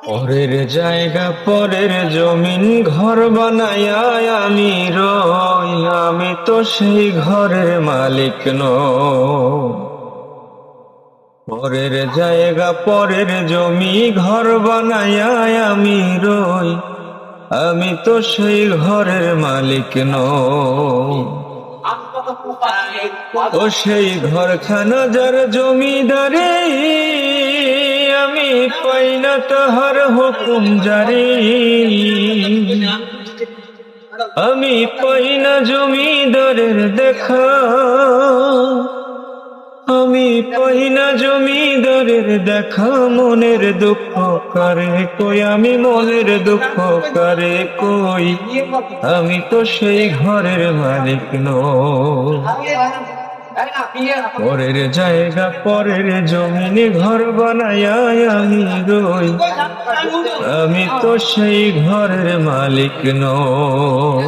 পরের জায়গা পরের জমিন ঘর বানায়া আমি রই, আমি তো সেই ঘরের মালিক নই। পরের জায়গা পরের জমি ঘর বানায়া আমি রই, আমি তো সেই ঘরের মালিক নই। ও সেই ঘরখানা যার জমিদারি, আমি পাই না তাহার হুকুম জারি। আমি পাই না জমিদারের দেখা, আমি পাই না জমিদারের দেখা। মনের দুঃখ কারে কই, আমি মনের দুঃখ কারে কই, আমি তো সেই ঘরের মালিক নই। পরের জায়গা পরের জমিনে ঘর বানায়া আমি রই, আমি তো সেই ঘরের মালিক নই।